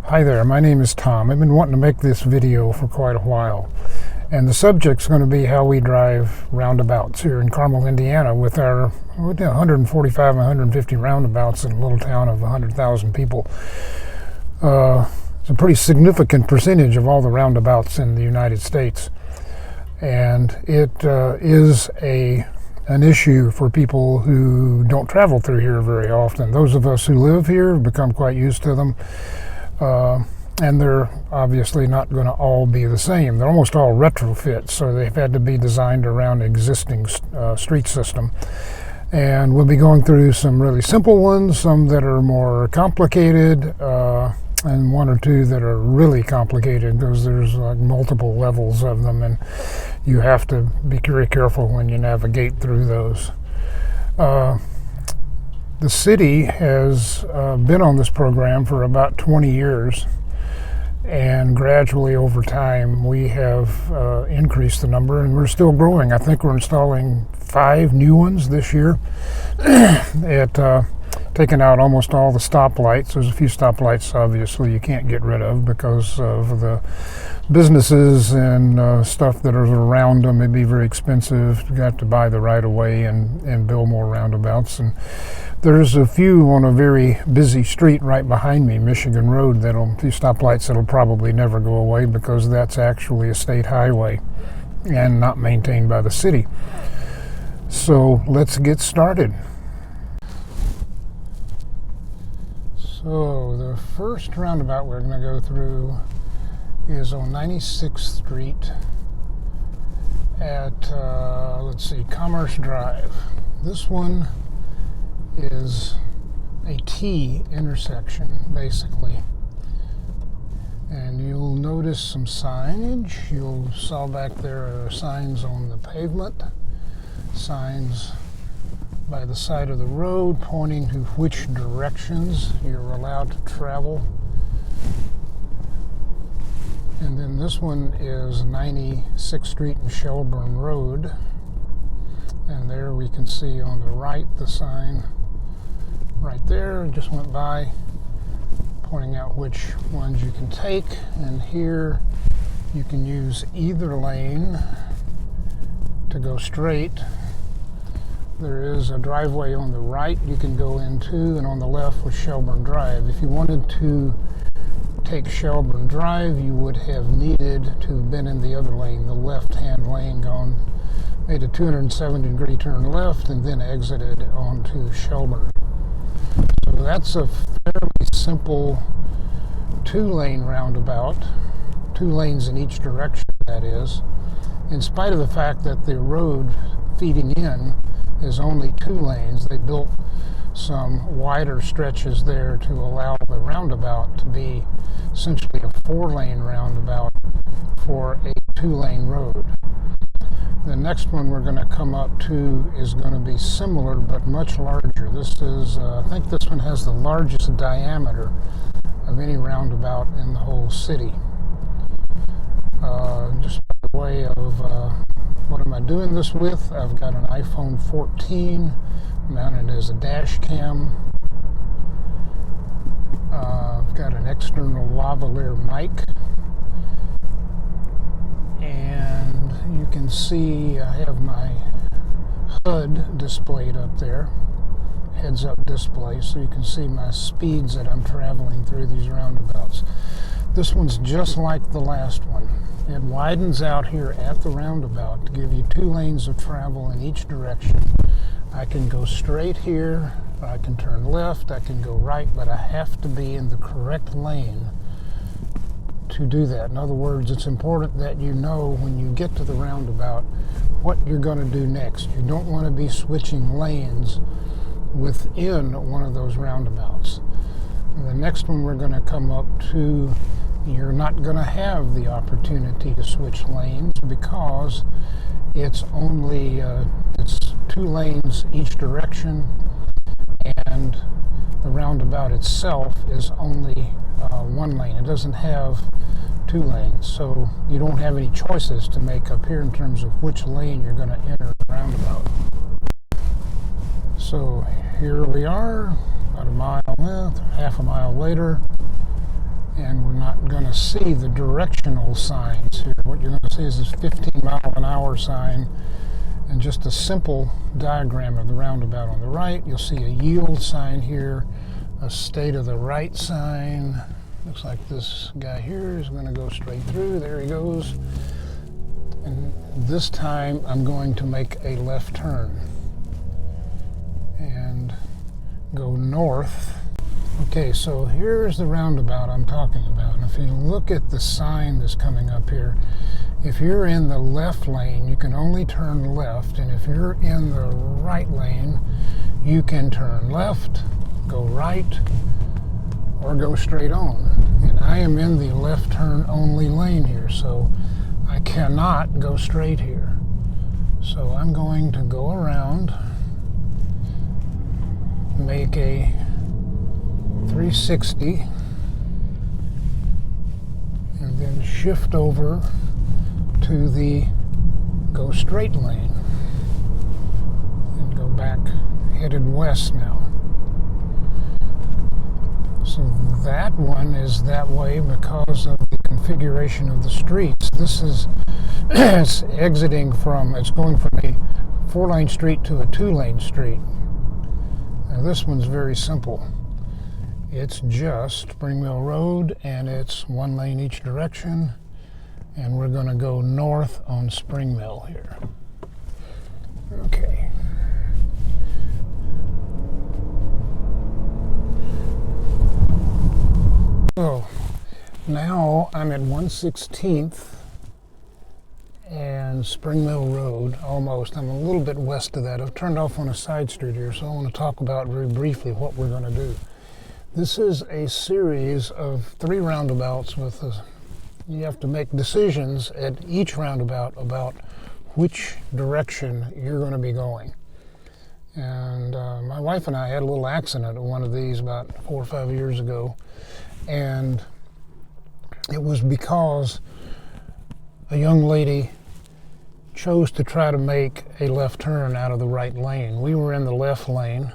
Hi there, my name is Tom. I've been wanting to make this video for quite a while. And the subject's going to be how we drive roundabouts here in Carmel, Indiana with our 145 and 150 roundabouts in a little town of 100,000 people. It's a pretty significant percentage of all the roundabouts in the United States. And it is an issue for people who don't travel through here very often. Those of us who live here have become quite used to them. And they're obviously not going to all be the same. They're almost all retrofits, so they've had to be designed around existing street system. And we'll be going through some really simple ones, some that are more complicated, and one or two that are really complicated because there's like multiple levels of them, and you have to be very careful when you navigate through those. The city has been on this program for about 20 years, and gradually over time we have increased the number, and we're still growing. I think we're installing 5 new ones this year. Taking out almost all the stoplights. There's a few stoplights obviously you can't get rid of because of the businesses and stuff that are around them. It'd be very expensive. You have to buy the right of way and build more roundabouts. And there's a few on a very busy street right behind me, Michigan Road, a few stoplights that'll probably never go away because that's actually a state highway and not maintained by the city. So let's get started. So the first roundabout we're going to go through is on 96th Street at, Commerce Drive. This one is a T intersection, basically. And you'll notice some signage. You saw back there are signs on the pavement, signs by the side of the road pointing to which directions you're allowed to travel. And then this one is 96th Street and Shelburne Road. And there we can see on the right the sign right there, just went by, pointing out which ones you can take. And here you can use either lane to go straight. There is a driveway on the right you can go into, and on the left was Shelburne Drive. If you wanted to take Shelburne Drive, you would have needed to have been in the other lane, the left-hand lane, made a 270-degree turn left, and then exited onto Shelburne. So that's a fairly simple 2-lane roundabout, 2 lanes in each direction, that is, in spite of the fact that the road feeding in is only 2 lanes. They built some wider stretches there to allow the roundabout to be essentially a 4-lane roundabout for a 2-lane road. The next one we're going to come up to is going to be similar but much larger. This is, I think this one has the largest diameter of any roundabout in the whole city. Just by way of what am I doing this with? I've got an iPhone 14 mounted as a dash cam. I've got an external lavalier mic. And you can see I have my HUD displayed up there, heads-up display, so you can see my speeds that I'm traveling through these roundabouts. This one's just like the last one. It widens out here at the roundabout to give you 2 lanes of travel in each direction. I can go straight here, I can turn left, I can go right, but I have to be in the correct lane to do that. In other words, it's important that you know when you get to the roundabout what you're going to do next. You don't want to be switching lanes within one of those roundabouts. And the next one we're going to come up to, you're not going to have the opportunity to switch lanes because it's only it's 2 lanes each direction, and the roundabout itself is only 1 lane. It doesn't have 2 lanes, so you don't have any choices to make up here in terms of which lane you're going to enter the roundabout. So here we are, about a mile, half a mile later, and we're not going to see the directional signs here. What you're going to see is this 15-mile-an-hour sign and just a simple diagram of the roundabout on the right. You'll see a yield sign here, a stay to the right sign. Looks like this guy here is going to go straight through. There he goes. And this time I'm going to make a left turn and go north. Okay, so here's the roundabout I'm talking about. And if you look at the sign that's coming up here, if you're in the left lane, you can only turn left. And if you're in the right lane, you can turn left, go right, or go straight on. And I am in the left turn only lane here, so I cannot go straight here. So I'm going to go around, make a 360, and then shift over to the go straight lane and go back headed west now. So that one is that way because of the configuration of the streets. This is it's exiting from, it's going from a 4-lane street to a 2-lane street. Now this one's very simple. It's just Spring Mill Road, and it's 1 lane each direction, and we're going to go north on Spring Mill here. Okay. So now I'm at 1/16th and Spring Mill Road, almost. I'm a little bit west of that. I've turned off on a side street here, so I want to talk about very briefly what we're going to do. This is a series of 3 roundabouts with you have to make decisions at each roundabout about which direction you're going to be going. And my wife and I had a little accident at one of these about 4 or 5 years ago, and it was because a young lady chose to try to make a left turn out of the right lane. We were in the left lane,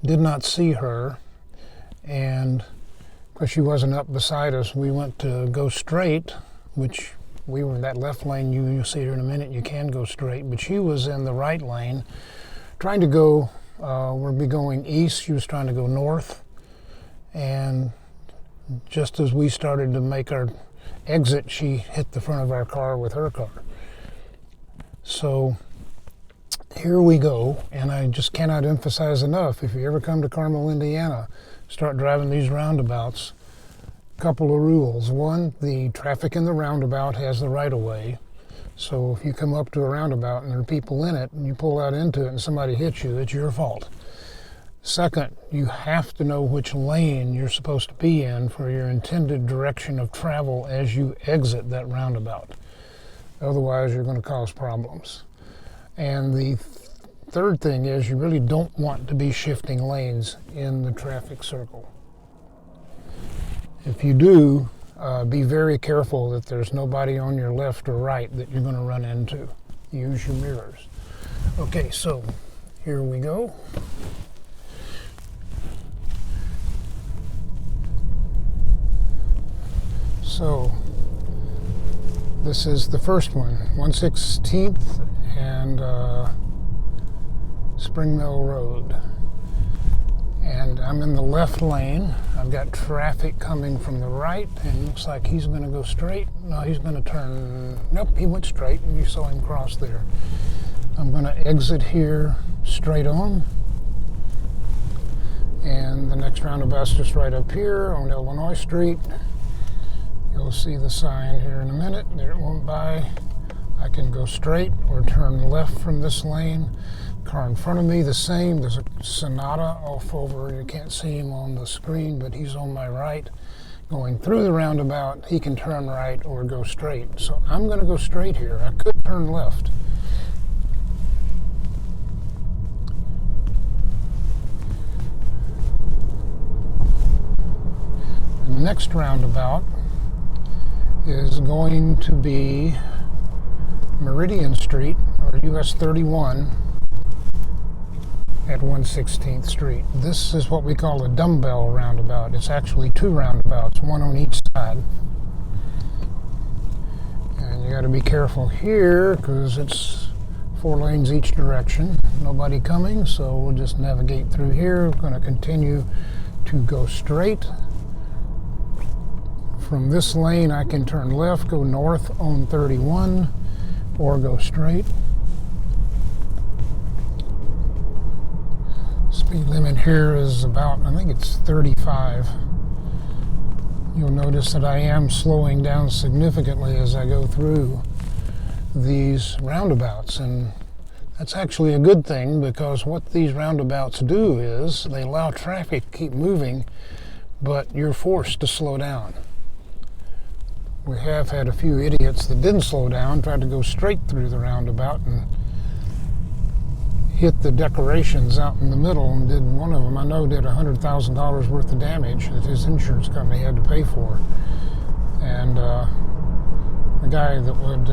did not see her, and because she wasn't up beside us, we went to go straight, which we were in that left lane. You'll see here in a minute, you can go straight, but she was in the right lane trying to go, we'll be going east, she was trying to go north, and just as we started to make our exit, she hit the front of our car with her car. So here we go, and I just cannot emphasize enough, if you ever come to Carmel, Indiana, start driving these roundabouts, a couple of rules. One, the traffic in the roundabout has the right-of-way. So if you come up to a roundabout and there are people in it and you pull out into it and somebody hits you, it's your fault. Second, you have to know which lane you're supposed to be in for your intended direction of travel as you exit that roundabout. Otherwise, you're going to cause problems. And the third thing is you really don't want to be shifting lanes in the traffic circle. If you do, be very careful that there's nobody on your left or right that you're going to run into. Use your mirrors. Okay, so here we go. So this is the first one, 1/16th and Spring Mill Road. And I'm in the left lane. I've got traffic coming from the right, and it looks like he's going to go straight. No, he's going to turn. Nope, he went straight, and you saw him cross there. I'm going to exit here straight on. And the next roundabout's just right up here on Illinois Street. You'll see the sign here in a minute. There it went by. I can go straight or turn left from this lane. Car in front of me, the same. There's a Sonata off over. You can't see him on the screen, but he's on my right. Going through the roundabout, he can turn right or go straight. So I'm going to go straight here. I could turn left. The next roundabout is going to be Meridian Street, or US 31, at 116th Street. This is what we call a dumbbell roundabout. It's actually two roundabouts, one on each side. And you got to be careful here because it's 4 lanes each direction. Nobody coming, so we'll just navigate through here. We're going to continue to go straight. From this lane, I can turn left, go north on 31, or go straight. Speed limit here is about, I think it's 35. You'll notice that I am slowing down significantly as I go through these roundabouts, and that's actually a good thing because what these roundabouts do is they allow traffic to keep moving, but you're forced to slow down. We have had a few idiots that didn't slow down, tried to go straight through the roundabout and hit the decorations out in the middle, and did one of them, I know, did $100,000 worth of damage that his insurance company had to pay for. And the guy that would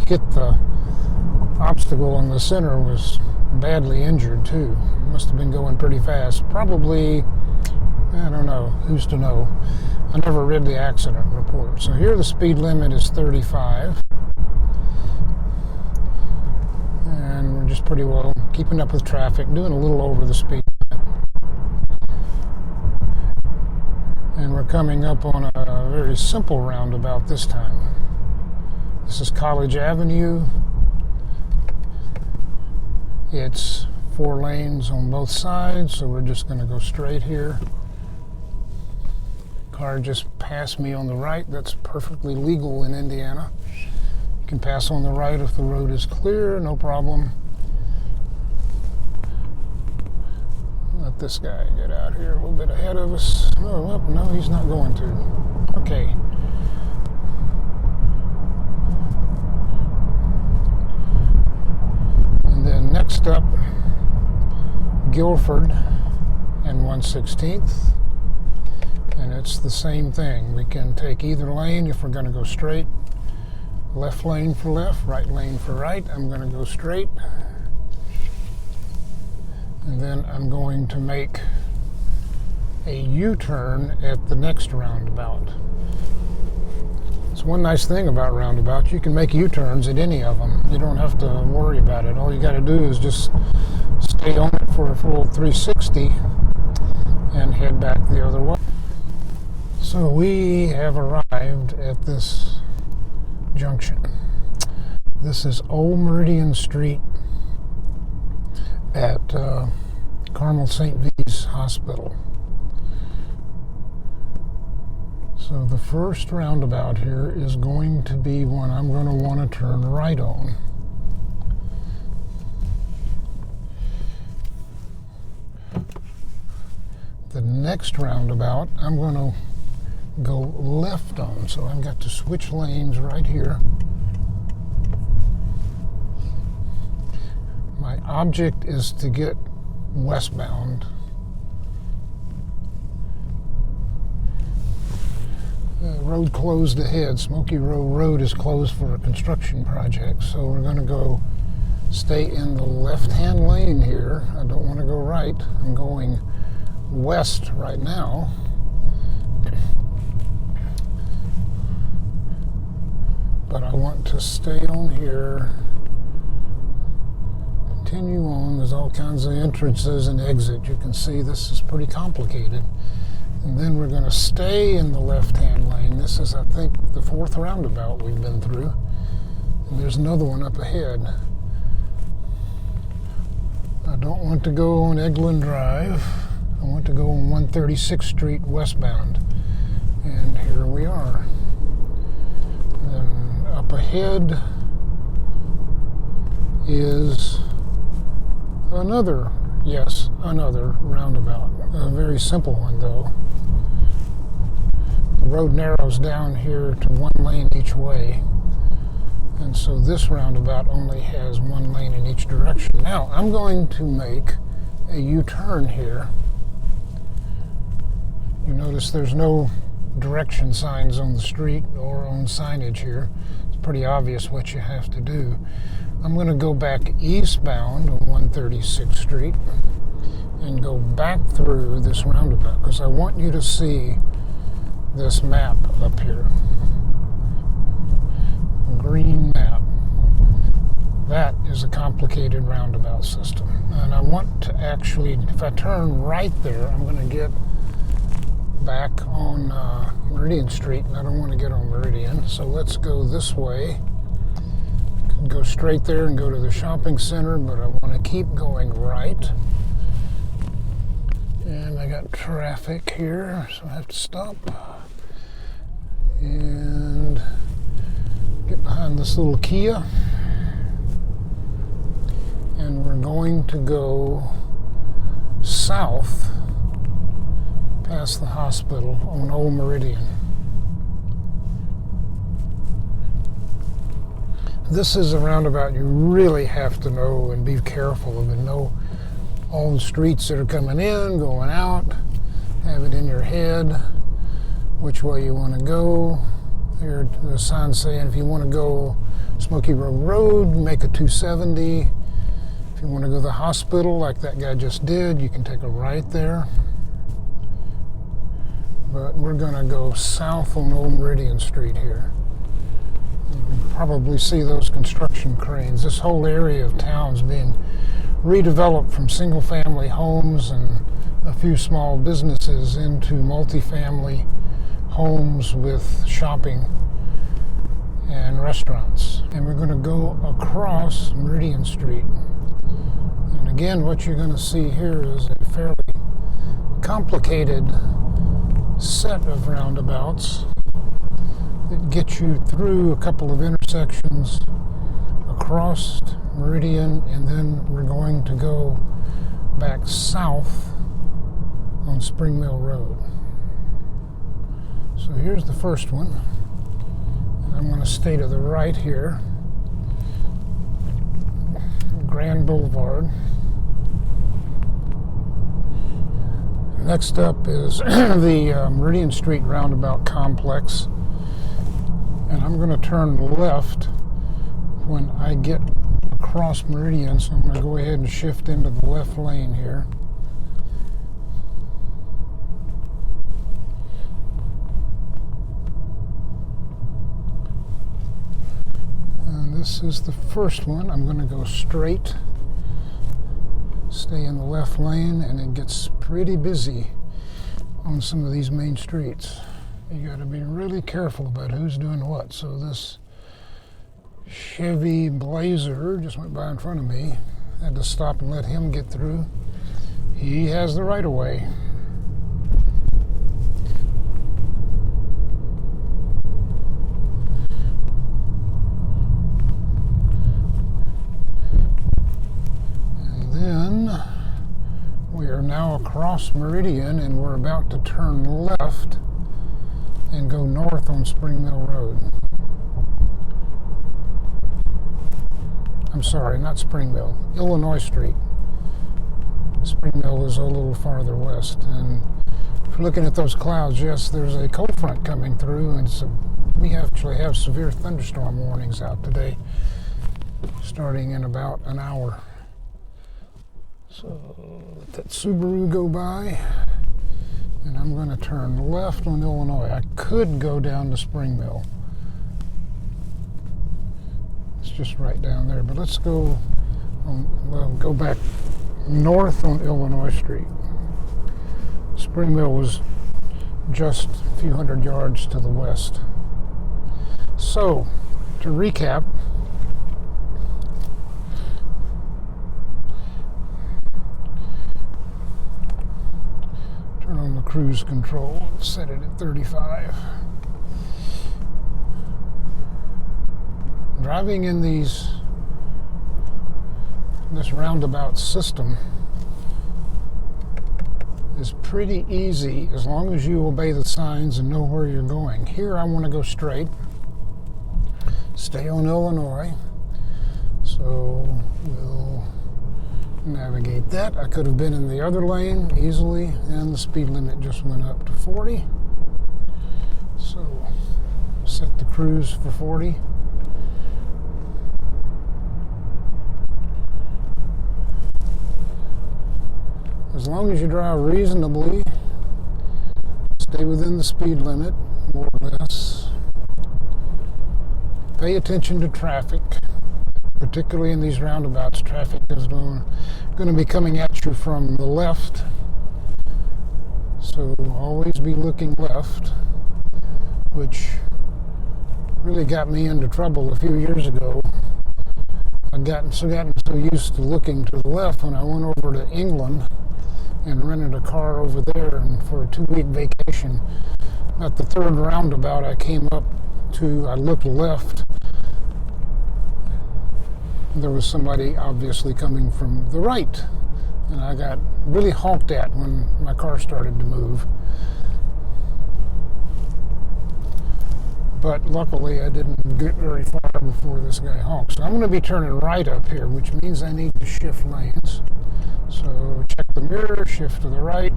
hit the obstacle in the center was badly injured too. Must have been going pretty fast. Probably, I don't know, who's to know. I never read the accident report. So here the speed limit is 35. And we're just pretty well keeping up with traffic, doing a little over the speed limit. And we're coming up on a very simple roundabout this time. This is College Avenue. It's 4 lanes on both sides, so we're just going to go straight here. Car just passed me on the right. That's perfectly legal in Indiana. You can pass on the right if the road is clear, no problem. Let this guy get out here a little bit ahead of us. Oh, no, he's not going to. Okay. And then next up, Guilford and 116th. And it's the same thing. We can take either lane if we're going to go straight. Left lane for left, right lane for right. I'm going to go straight. And then I'm going to make a U-turn at the next roundabout. It's one nice thing about roundabouts. You can make U-turns at any of them. You don't have to worry about it. All you got to do is just stay on it for a full 360 and head back the other way. So we have arrived at this junction. This is Old Meridian Street at Carmel St. V's Hospital. So the first roundabout here is going to be one I'm going to want to turn right on. The next roundabout I'm going to go left on, so I've got to switch lanes right here. My object is to get westbound. The road closed ahead. Smoky Row Road is closed for a construction project, so we're going to go stay in the left-hand lane here. I don't want to go right. I'm going west right now. But I want to stay on here, continue on. There's all kinds of entrances and exits. You can see this is pretty complicated. And then we're going to stay in the left-hand lane. This is, I think, the 4th roundabout we've been through. And there's another one up ahead. I don't want to go on Eglin Drive. I want to go on 136th Street westbound. And here we are. Then up ahead is another roundabout. A very simple one, though. The road narrows down here to 1 lane each way. And so this roundabout only has 1 lane in each direction. Now, I'm going to make a U-turn here. You notice there's no direction signs on the street or on signage here. It's pretty obvious what you have to do. I'm going to go back eastbound on 136th Street. and go back through this roundabout because I want you to see this map up here. Green map. That is a complicated roundabout system. And I want to actually, if I turn right there, I'm going to get back on Meridian Street, and I don't want to get on Meridian. So let's go this way. Go straight there and go to the shopping center, but I want to keep going right. And I got traffic here, so I have to stop and get behind this little Kia. And we're going to go south past the hospital on Old Meridian. This is a roundabout you really have to know and be careful of, and know all the streets that are coming in, going out, have it in your head which way you want to go. Here, the sign saying if you want to go Smoky Road Road, make a 270. If you want to go to the hospital like that guy just did, you can take a right there. But we're going to go south on Old Meridian Street here. You can probably see those construction cranes. This whole area of town's being redeveloped from single-family homes and a few small businesses into multi-family homes with shopping and restaurants. And we're going to go across Meridian Street. And again, what you're going to see here is a fairly complicated set of roundabouts that get you through a couple of intersections across Meridian, and then we're going to go back south on Spring Mill Road. So here's the first one. And I'm going to stay to the right here. Grand Boulevard. Next up is the Meridian Street Roundabout Complex. And I'm going to turn left when I get across Meridian, so I'm going to go ahead and shift into the left lane here. And this is the first one. I'm going to go straight, stay in the left lane, and it gets pretty busy on some of these main streets. You got to be really careful about who's doing what. So this Chevy Blazer just went by in front of me. I had to stop and let him get through. He has the right of way. And then we are now across Meridian, and we're about to turn left and go north on Spring Mill Road. I'm sorry, not Spring Mill, Illinois Street. Spring Mill is a little farther west. And if you're looking at those clouds, yes, there's a cold front coming through, and so we actually have severe thunderstorm warnings out today, starting in about an hour. So let that Subaru go by. And I'm going to turn left on Illinois. I could go down to Spring Mill. It's just right down there. But let's go go back north on Illinois Street. Spring Mill was just a few hundred yards to the west. So, to recap, turn on the cruise control, set it at 35. Driving in this roundabout system is pretty easy as long as you obey the signs and know where you're going. Here I want to go straight, stay on Illinois, so we'll navigate that. I could have been in the other lane easily, and the speed limit just went up to 40. So set the cruise for 40. as long as you drive reasonably, stay within the speed limit, more or less. Pay attention to traffic, particularly in these roundabouts. Traffic is going to be coming at you from the left, so always be looking left, which really got me into trouble a few years ago. I'd gotten so used to looking to the left when I went over to England and rented a car over there, and for a 2-week vacation, at the third roundabout I came up to, I looked left. There was somebody obviously coming from the right, and I got really honked at when my car started to move. But luckily I didn't get very far before this guy honked. So I'm going to be turning right up here, which means I need to shift lanes. So check the mirror, shift to the right,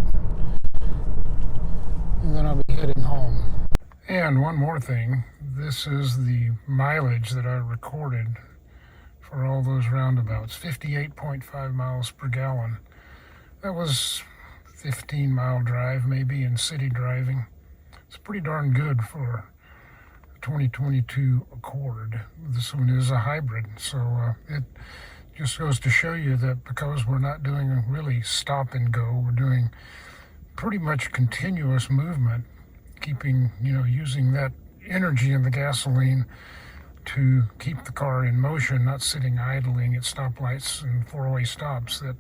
and then I'll be heading home. And one more thing, this is the mileage that I recorded for all those roundabouts, 58.5 miles per gallon. That was a 15-mile drive maybe in city driving. It's pretty darn good for 2022 Accord. This one is a hybrid, so it just goes to show you that because we're not doing a really stop and go, we're doing pretty much continuous movement, keeping, using that energy in the gasoline to keep the car in motion, not sitting idling at stoplights and four-way stops, that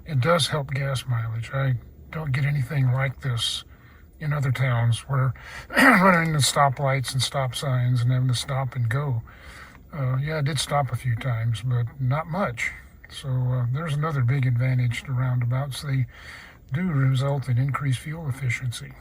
it does help gas mileage. I don't get anything like this in other towns where running into stoplights and stop signs and having to stop and go. Yeah, I did stop a few times, but not much. So there's another big advantage to roundabouts. They do result in increased fuel efficiency.